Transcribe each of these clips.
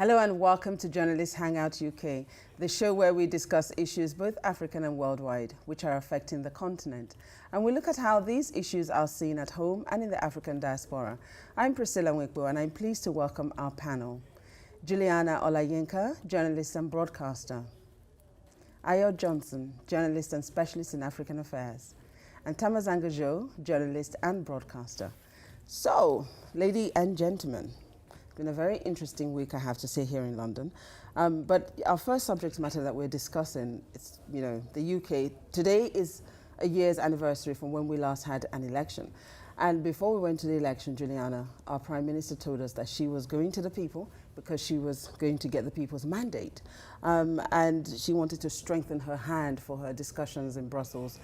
Hello and welcome to Journalist Hangout UK, the show where we discuss issues both African and worldwide, which are affecting the continent. And we look at how these issues are seen at home and in the African diaspora. I'm Priscilla Nwikbo and I'm pleased to welcome our panel. Juliana Olayinka, journalist and broadcaster. Ayo Johnson, journalist and specialist in African affairs. And Tamazanga Jo, journalist and broadcaster. So, ladies and gentlemen, it's been a very interesting week, I have to say, here in London. But our first subject matter that we're discussing is, the UK. Today is a year's anniversary from when we last had an election. And before we went to the election, Juliana, our Prime Minister told us that she was going to the people because she was going to get the people's mandate. And she wanted to strengthen her hand for her discussions in Brussels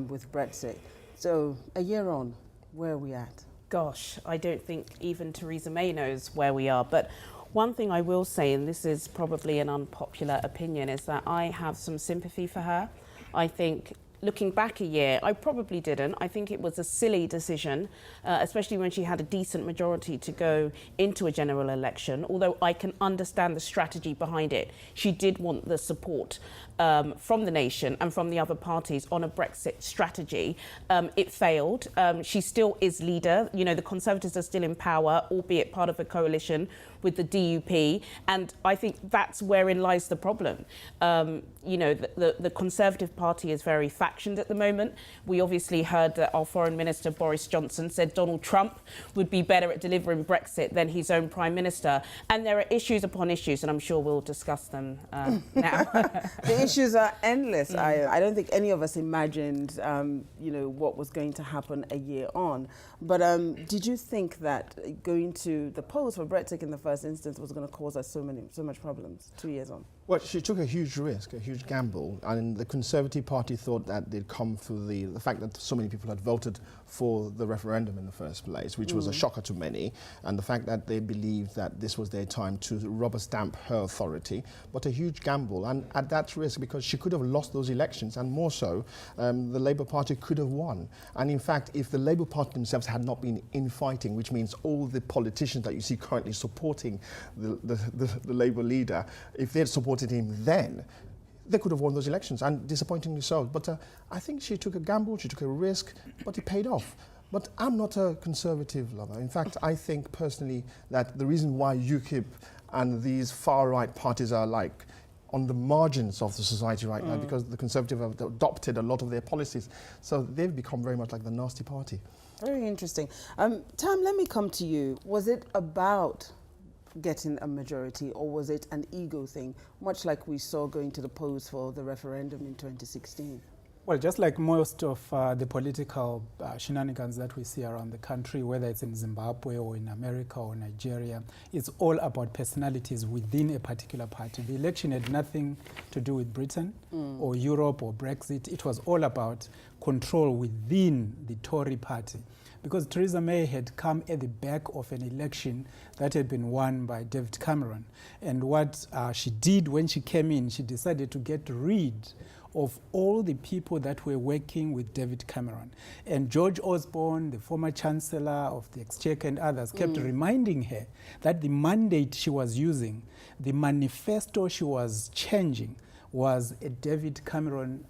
with Brexit. So a year on, where are we at? Gosh, I don't think even Theresa May knows where we are. But one thing I will say, and this is probably an unpopular opinion, is that I have some sympathy for her. I think looking back a year, I probably didn't. I think it was a silly decision, especially when she had a decent majority to go into a general election, although I can understand the strategy behind it. She did want the support from the nation and from the other parties on a Brexit strategy. It failed. She still is leader. The Conservatives are still in power, albeit part of a coalition with the DUP, and I think that's wherein lies the problem. The Conservative Party is very factioned at the moment. We obviously heard that our Foreign Minister Boris Johnson said Donald Trump would be better at delivering Brexit than his own Prime Minister, and there are issues upon issues, and I'm sure we'll discuss them now. The issues are endless. I don't think any of us imagined, what was going to happen a year on. But did you think that going to the polls for Brexit in the first instance was going to cause us so much problems 2 years on? Well, she took a huge risk, a huge gamble, and the Conservative Party thought that they'd come through the fact that so many people had voted for the referendum in the first place, which was a shocker to many, and the fact that they believed that this was their time to rubber stamp her authority, but a huge gamble, and at that risk, because she could have lost those elections, and more so, the Labour Party could have won. And in fact, if the Labour Party themselves had not been infighting, which means all the politicians that you see currently supporting the Labour leader, if they had supported him then, they could have won those elections, and disappointingly so. But I think she took a gamble, she took a risk, but it paid off. But I'm not a conservative lover. In fact, I think personally that the reason why UKIP and these far-right parties are like on the margins of the society right now, because the Conservatives have adopted a lot of their policies. So they've become very much like the nasty party. Very interesting. Tam, let me come to you. Was it about getting a majority, or was it an ego thing, much like we saw going to the polls for the referendum in 2016? Well, just like most of the political shenanigans that we see around the country, whether it's in Zimbabwe or in America or Nigeria, it's all about personalities within a particular party. The election had nothing to do with Britain or Europe or Brexit. It was all about control within the Tory party, because Theresa May had come at the back of an election that had been won by David Cameron. And what she did when she came in, she decided to get rid of all the people that were working with David Cameron. And George Osborne, the former Chancellor of the Exchequer and others, kept reminding her that the mandate she was using, the manifesto she was changing, was a David Cameron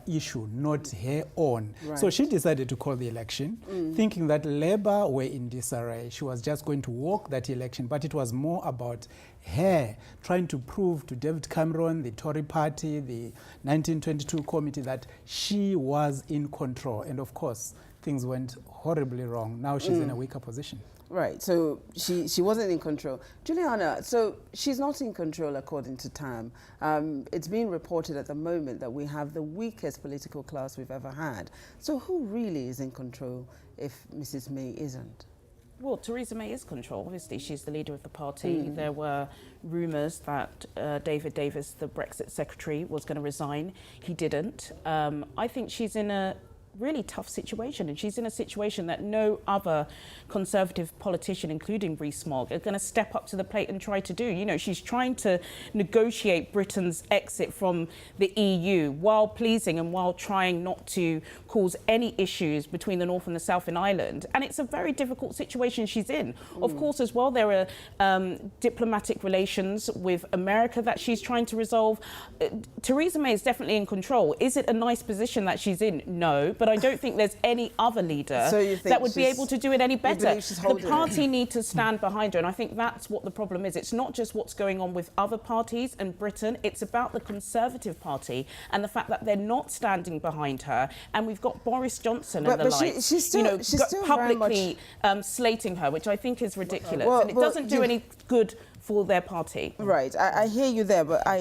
issue, not her own. Right. So she decided to call the election, thinking that Labour were in disarray. She was just going to walk that election, but it was more about her trying to prove to David Cameron, the Tory party, the 1922 committee, that she was in control. And of course, things went horribly wrong. Now she's in a weaker position. Right, so she wasn't in control. Juliana, so she's not in control according to Tam. It's being reported at the moment that we have the weakest political class we've ever had. So who really is in control if Mrs. May isn't? Well, Theresa May is control. Obviously, she's the leader of the party. There were rumours that David Davis, the Brexit secretary, was going to resign. He didn't. I think she's in a really tough situation, and she's in a situation that no other Conservative politician, including Rees-Mogg, are going to step up to the plate and try to do. You know, she's trying to negotiate Britain's exit from the EU while pleasing and while trying not to cause any issues between the North and the South in Ireland. And it's a very difficult situation she's in. Of course, as well, there are diplomatic relations with America that she's trying to resolve. Theresa May is definitely in control. Is it a nice position that she's in? No, but I don't think there's any other leader that would be able to do it any better. The party need to stand behind her, and I think that's what the problem is. It's not just what's going on with other parties in Britain, it's about the Conservative Party and the fact that they're not standing behind her. And we've got Boris Johnson and the like, she's still publicly slating her, which I think is ridiculous. And it doesn't do any good for their party. Right, I hear you there, but I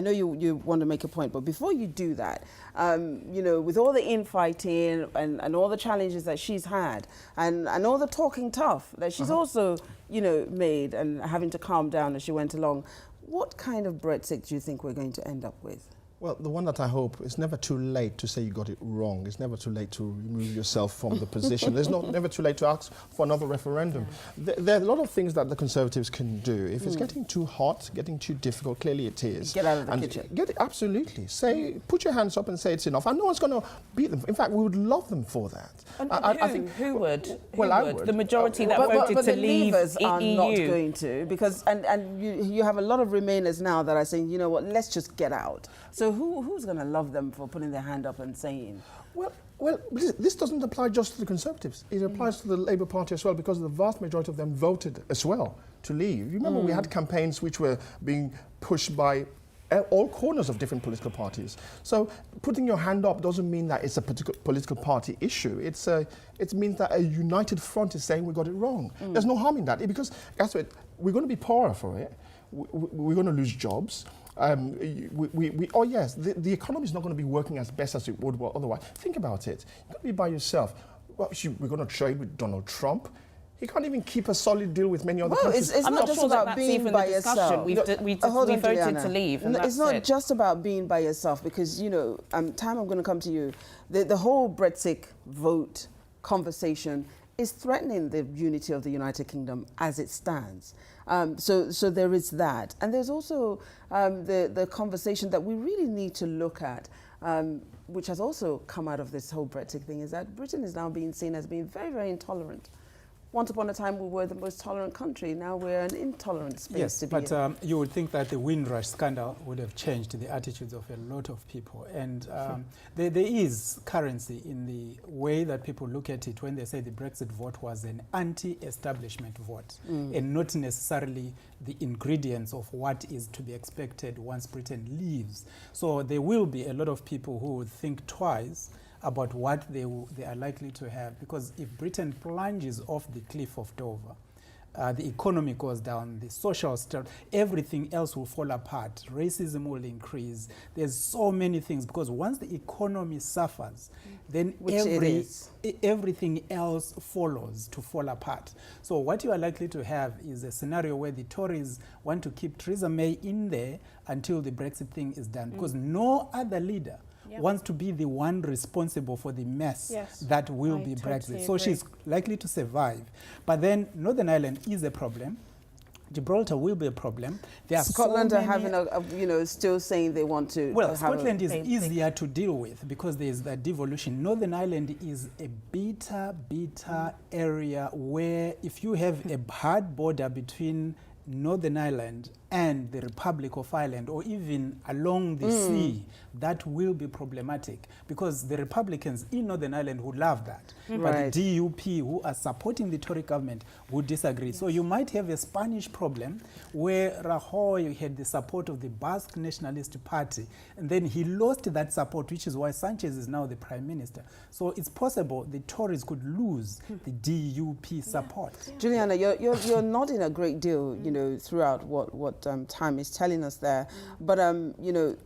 know you want to make a point. But before you do that, you know, with all the infighting and all the challenges that she's had, and all the talking tough that she's also, you know, made and having to calm down as she went along, what kind of Brexit do you think we're going to end up with? Well, the one that I hope, it's never too late to say you got it wrong. It's never too late to remove yourself from the position. There's never too late to ask for another referendum. There are a lot of things that the Conservatives can do. If it's getting too hot, getting too difficult, clearly it is. Get out of the kitchen. Get it, absolutely. Say, put your hands up and say it's enough. And no one's going to beat them. In fact, we would love them for that. And I think, who would? Well, I would. The majority that voted to leave the Leavers are EU. not going to, because and you have a lot of Remainers now that are saying, you know what, let's just get out. So who's going to love them for putting their hand up and saying? Well, this doesn't apply just to the Conservatives. It applies to the Labour Party as well, because the vast majority of them voted as well to leave. You remember we had campaigns which were being pushed by all corners of different political parties. So putting your hand up doesn't mean that it's a particular political party issue. It means that a united front is saying we got it wrong. There's no harm in that, because guess what? We're going to be poorer for it. We're going to lose jobs. Oh yes, the economy is not going to be working as best as it would otherwise. Think about it. You've got to be by yourself. Well, we're going to trade with Donald Trump. He can't even keep a solid deal with many other countries. It's not just about being by yourself. We voted to leave. And it's not just about being by yourself, because, you know, Tam, I'm going to come to you. The whole Brexit vote conversation is threatening the unity of the United Kingdom as it stands. So there is that. And there's also the conversation that we really need to look at, which has also come out of this whole Brexit thing, is that Britain is now being seen as being very, very intolerant. Once upon a time, we were the most tolerant country. Now we're an intolerant space to be in. But you would think that the Windrush scandal would have changed the attitudes of a lot of people. And there is currency in the way that people look at it when they say the Brexit vote was an anti-establishment vote, and not necessarily the ingredients of what is to be expected once Britain leaves. So there will be a lot of people who would think twice about what they are likely to have, because if Britain plunges off the cliff of Dover, the economy goes down, the social structure, everything else will fall apart. Racism will increase. There's so many things, because once the economy suffers, then everything else follows to fall apart. So what you are likely to have is a scenario where the Tories want to keep Theresa May in there until the Brexit thing is done, because no other leader wants to be the one responsible for the mess that will be Brexit. So she's likely to survive. But then Northern Ireland is a problem. Gibraltar will be a problem. There are Scotland are having still saying they want to. Well, Scotland is easier to deal with because there is that devolution. Northern Ireland is a bitter area where if you have a hard border between Northern Ireland and the Republic of Ireland, or even along the sea, that will be problematic, because the Republicans in Northern Ireland would love that. But the DUP, who are supporting the Tory government, would disagree. So you might have a Spanish problem where Rajoy had the support of the Basque Nationalist Party, and then he lost that support, which is why Sanchez is now the Prime Minister. So it's possible the Tories could lose the DUP support. Juliana, you're nodding a great deal, throughout what Tam is telling us there. But,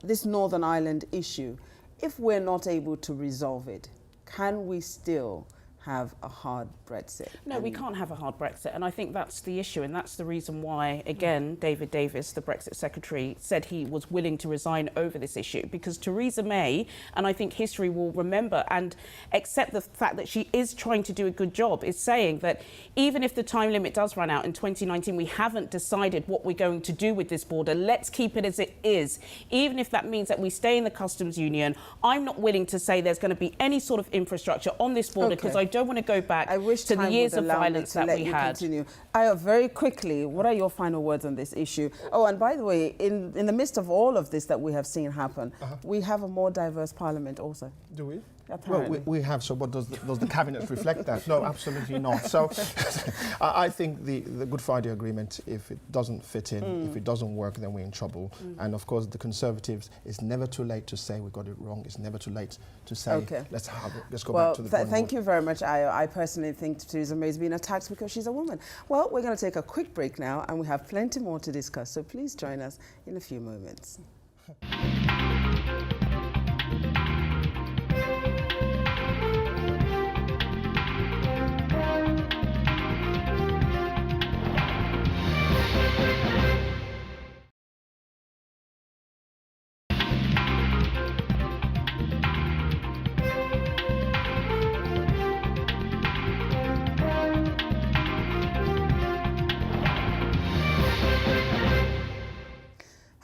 this Northern Ireland issue, if we're not able to resolve it, can we still have a hard Brexit. No, we can't have a hard Brexit, and I think that's the issue, and that's the reason why, again, David Davis, the Brexit Secretary, said he was willing to resign over this issue, because Theresa May, and I think history will remember and accept the fact that she is trying to do a good job, is saying that even if the time limit does run out in 2019, we haven't decided what we're going to do with this border. Let's keep it as it is, even if that means that we stay in the customs union. I'm not willing to say there's going to be any sort of infrastructure on this border, because I don't want to go back to the years of violence that we had. Continue. Aya, very quickly, what are your final words on this issue? Oh, and by the way, in the midst of all of this that we have seen happen, we have a more diverse parliament also. Do we? Apparently. Well, we have, so but does the cabinet reflect that? No, absolutely not. So I think the Good Friday Agreement, if it doesn't fit in, if it doesn't work, then we're in trouble. And of course, the Conservatives, it's never too late to say we got it wrong. It's never too late to say, let's go back to the drawing board. Thank you very much, Aya. I personally think Theresa May is being attacked because she's a woman. Well, we're going to take a quick break now, and we have plenty more to discuss. So please join us in a few moments.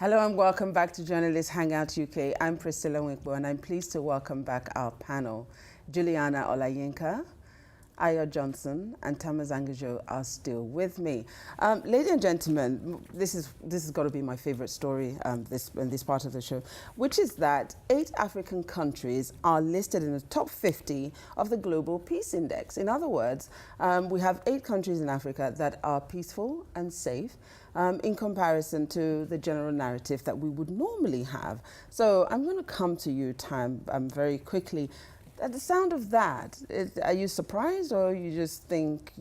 Hello and welcome back to Journalist Hangout UK. I'm Priscilla Winkbo, and I'm pleased to welcome back our panel. Juliana Olayinka, Aya Johnson, and Thomas Angajo are still with me. Ladies and gentlemen, this has got to be my favorite story in this part of the show, which is that 8 African countries are listed in the top 50 of the Global Peace Index. In other words, we have 8 countries in Africa that are peaceful and safe, in comparison to the general narrative that we would normally have. So I'm going to come to you, Tam, very quickly. At the sound of that, are you surprised, or you just think,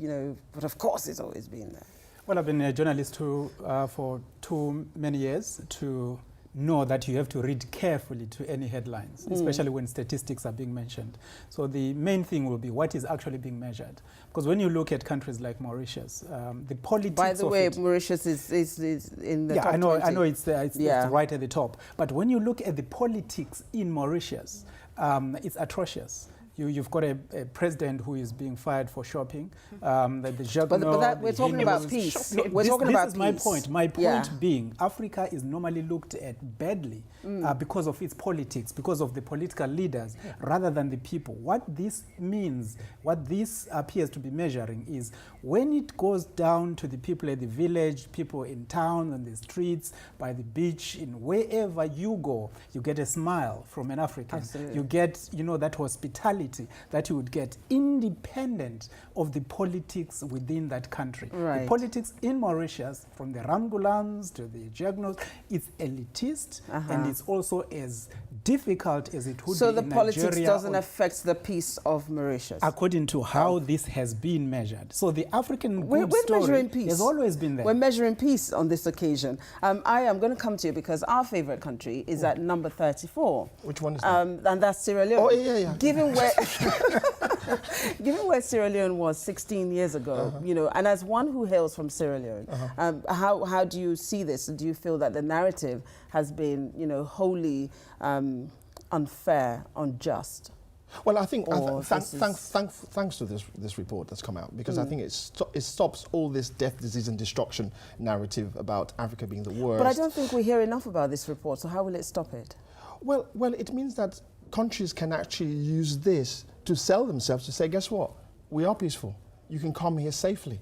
but of course it's always been there? Well, I've been a journalist for too many years to know that you have to read carefully to any headlines, especially when statistics are being mentioned. So the main thing will be what is actually being measured. Because when you look at countries like Mauritius, the politics By the of way, it, Mauritius is in the top 20. I know it's there, it's right at the top. But when you look at the politics in Mauritius, it's atrocious. You've got a president who is being fired for shopping. We're talking about peace. We're talking about peace. This is my point. My point being, Africa is normally looked at badly because of its politics, because of the political leaders, rather than the people. What this means, what this appears to be measuring is when it goes down to the people at the village, people in town, on the streets, by the beach, in wherever you go, you get a smile from an African. Absolutely. You get, that hospitality that you would get independent of the politics within that country. Right. The politics in Mauritius, from the Ramgulans to the Jagnos, it's elitist and it's also as difficult as it would so be in Nigeria. So the politics doesn't affect the peace of Mauritius? According to how this has been measured. So the African we're measuring peace. Has always been there. We're measuring peace on this occasion. I am going to come to you because our favorite country is at number 34. Which one is that? And that's Sierra Leone. Oh, yeah. Given where Sierra Leone was 16 years ago, and as one who hails from Sierra Leone, how do you see this? Do you feel that the narrative has been, wholly unfair, unjust? Well, I think thanks to this report that's come out, because I think it stops all this death, disease and destruction narrative about Africa being the worst. But I don't think we hear enough about this report, so how will it stop it? Well, it means that countries can actually use this to sell themselves, to say, guess what? We are peaceful. You can come here safely.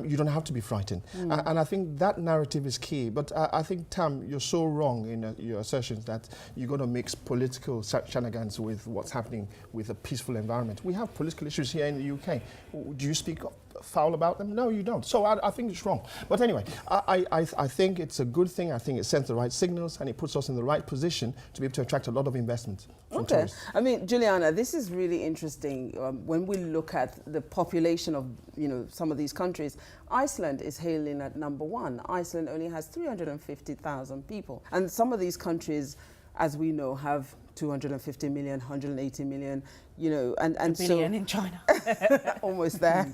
You don't have to be frightened. And I think that narrative is key. But I think, Tam, you're so wrong in your assertions that you're going to mix political shenanigans with what's happening with a peaceful environment. We have political issues here in the UK. Do you speak foul about them? No, you don't. So I think it's wrong. But anyway, I think it's a good thing. I think it sends the right signals and it puts us in the right position to be able to attract a lot of investment from tourists. I mean, Juliana, this is really interesting. When we look at the population of, some of these countries, Iceland is hailing at number 1. Iceland only has 350,000 people. And some of these countries, as we know, have 250 million, 180 million, you know, and a billion in China. Almost there.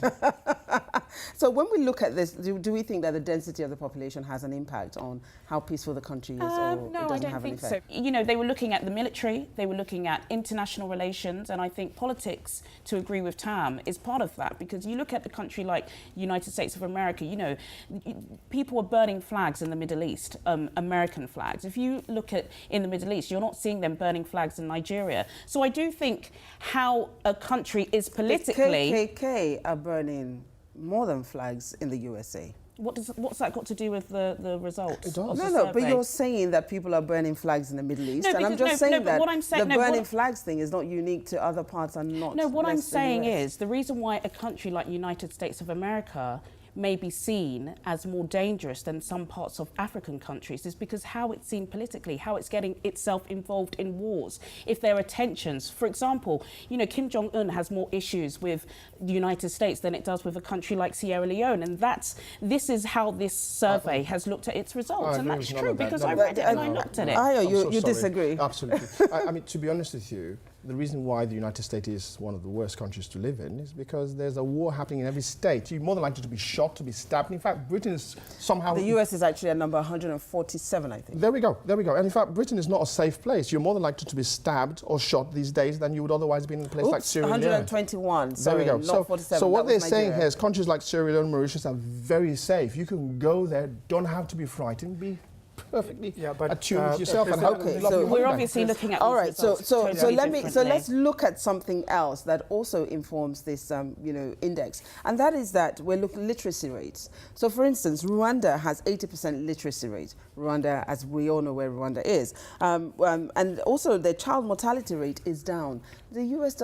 So when we look at this, do we think that the density of the population has an impact on how peaceful the country is, or No, it I doesn't don't have think an so. effect? You know, they were looking at the military, they were looking at international relations, and I think politics, to agree with Tam, is part of that, because you look at a country like United States of America, you know, people are burning flags in the Middle East, American flags. If you look at in the Middle East, you're not seeing them burning flags in Nigeria. So I do think how a country is politically... The KKK are burning more than flags in the USA. What's that got to do with the results? It does. No, but you're saying that people are burning flags in the Middle East, No, and I'm because- just no, saying but that what I'm saying- the no, burning what- flags thing is not unique to other parts and not. No, what I'm less the saying US. is the reason why a country like United States of America may be seen as more dangerous than some parts of African countries is because how it's seen politically, how it's getting itself involved in wars. If there are tensions, for example, you know, Kim Jong-un has more issues with the United States than it does with a country like Sierra Leone, and this is how this survey has looked at its results, and that's true because I read it and I looked at it. Ayo, I'm so you sorry. disagree? Absolutely. I mean, to be honest with you, the reason why the United States is one of the worst countries to live in is because there's a war happening in every state. You're more than likely to be shot, to be stabbed. In fact, Britain is somehow... The US is actually at number 147, I think. There we go. And in fact, Britain is not a safe place. You're more than likely to be stabbed or shot these days than you would otherwise be in a place like Sierra Leone. 121, sorry, there we go. not 47. So what that they're was saying Nigeria. here is countries like Sierra Leone and Mauritius are very safe. You can go there, don't have to be frightened, be perfectly attuned with yourself and hope. Okay, love so your We're holiday. obviously looking at all these right, results so totally differently. let's look at something else that also informs this you know, index, and that is that we're looking at literacy rates. So for instance, Rwanda has 80% literacy rate. Rwanda, as we all know where Rwanda is, and also the child mortality rate is down. The US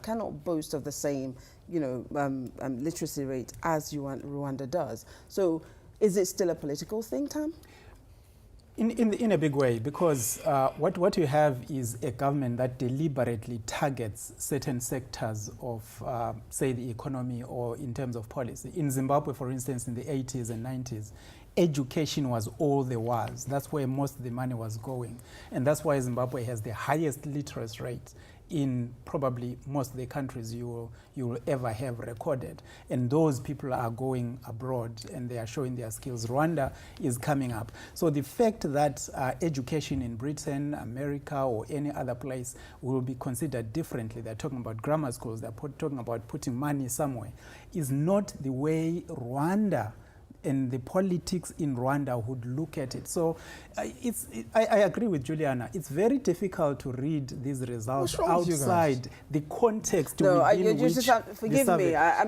cannot boast of the same, you know, literacy rate as Rwanda does. So is it still a political thing, Tam? In a big way, because what you have is a government that deliberately targets certain sectors of, say, the economy or in terms of policy. In Zimbabwe, for instance, in the 80s and 90s, education was all there was. That's where most of the money was going. And that's why Zimbabwe has the highest literacy rate in probably most of the countries you will ever have recorded. And those people are going abroad and they are showing their skills. Rwanda is coming up. So the fact that education in Britain, America, or any other place will be considered differently, they're talking about grammar schools, they're talking about putting money somewhere, is not the way Rwanda and the politics in Rwanda would look at it. So I agree with Juliana. It's very difficult to read these results outside the context within which forgive me. I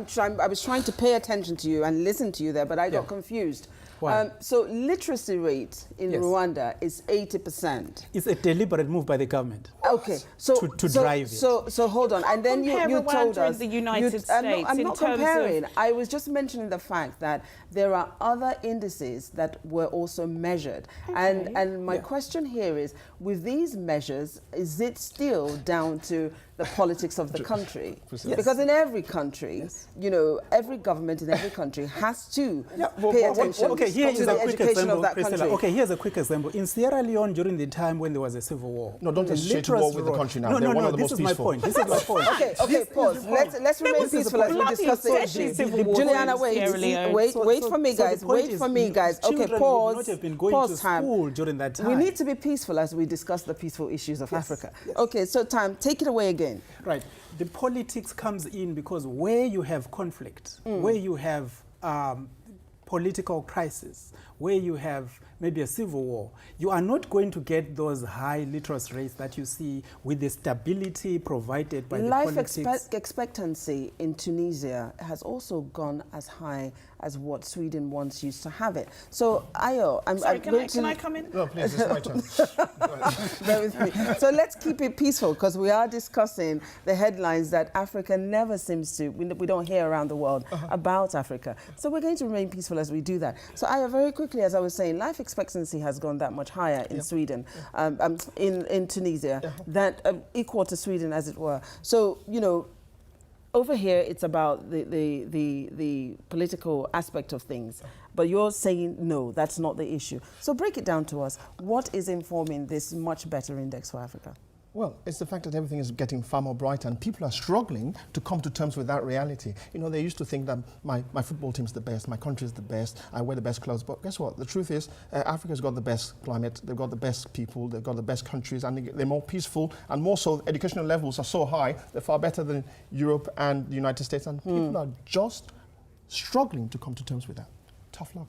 was trying to pay attention to you and listen to you there, but I got confused. Why? So literacy rate in Rwanda is 80%. It's a deliberate move by the government. Okay, so to drive it. So hold on, and then you told us the United States. I'm not comparing. I was just mentioning the fact that there are other indices that were also measured, and my question here is: with these measures, is it still down to the politics of the country? Because in every country, you know, every government in every country has to pay attention Okay, here to is the a quick education example, of that Priscilla. country. Okay, here's a quick example. In Sierra Leone, during the time when there was a civil war, No, don't associate war with the country now. They're one of the most peaceful. This is my point. Okay, pause. Let's remain peaceful as we discuss the issue. Juliana, wait for me, guys. Wait for me, guys. Okay, pause. Pause time. During that time. We need to be peaceful as we discuss the peaceful issues of Africa. Okay, so time, take it away again. Right. The politics comes in because where you have conflict, where you have political crisis, where you have maybe a civil war, you are not going to get those high literacy rates that you see with the stability provided by the politics. Life expectancy in Tunisia has also gone as high as what Sweden once used to have it. So, Ayo, can I come in? No, please, it's my turn. Bear with me. So let's keep it peaceful because we are discussing the headlines that Africa never seems to, we don't hear around the world about Africa. So we're going to remain peaceful as we do that. So Ayo, very quickly, as I was saying, life expectancy has gone that much higher in Sweden, in Tunisia, that equal to Sweden as it were. So, you know, over here, it's about the political aspect of things. But you're saying, no, that's not the issue. So break it down to us. What is informing this much better index for Africa? Well, it's the fact that everything is getting far more brighter and people are struggling to come to terms with that reality. You know, they used to think that my football team's the best, my country's the best, I wear the best clothes. But guess what? The truth is, Africa's got the best climate, they've got the best people, they've got the best countries, and they're more peaceful. And more so, educational levels are so high, they're far better than Europe and the United States. And people are just struggling to come to terms with that. Tough luck.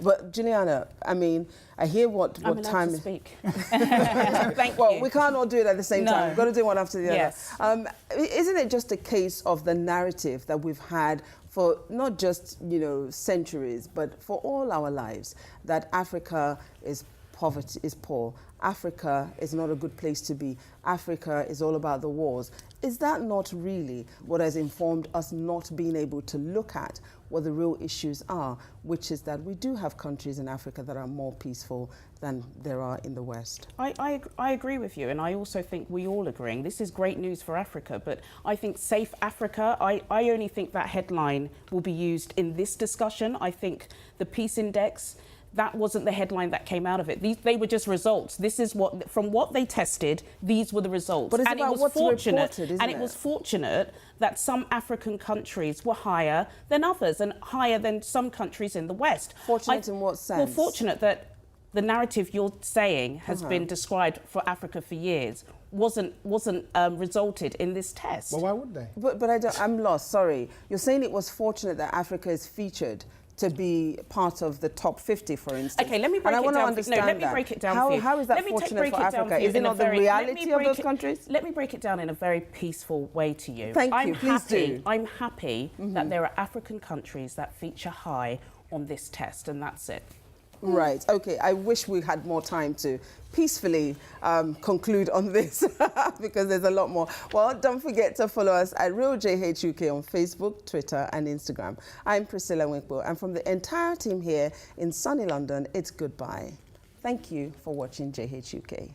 But Juliana, I mean, I hear what time. To speak. Thank well, you. we can't all do it at the same time. We've got to do one after the yes. other. Isn't it just a case of the narrative that we've had for not just, you know, centuries, but for all our lives, that Africa is poor. Africa is not a good place to be. Africa is all about the wars. Is that not really what has informed us not being able to look at what the real issues are, which is that we do have countries in Africa that are more peaceful than there are in the West? I agree with you, and I also think we all agreeing. This is great news for Africa, but I think Safe Africa, I only think that headline will be used in this discussion. I think the Peace Index, that wasn't the headline that came out of it. They were just results. This is what, from what they tested, these were the results. But it's and about it was what's fortunate, reported, isn't and it was fortunate that some African countries were higher than others and higher than some countries in the West. Fortunate in what sense? Well, fortunate that the narrative you're saying has been described for Africa for years wasn't resulted in this test. Well, why would they? But I'm lost, sorry. You're saying it was fortunate that Africa is featured to be part of the top 50, for instance. Okay, let me break it down. Let me break it down for you. How is that fortunate for Africa? Is it not the reality of those countries? Let me break it down in a very peaceful way to you. Thank you, please do. I'm happy that there are African countries that feature high on this test, and that's it. Right, okay. I wish we had more time to peacefully conclude on this because there's a lot more. Well, don't forget to follow us at RealJHUK on Facebook, Twitter and Instagram. I'm Priscilla Winkbo, and from the entire team here in sunny London, it's goodbye. Thank you for watching JHUK.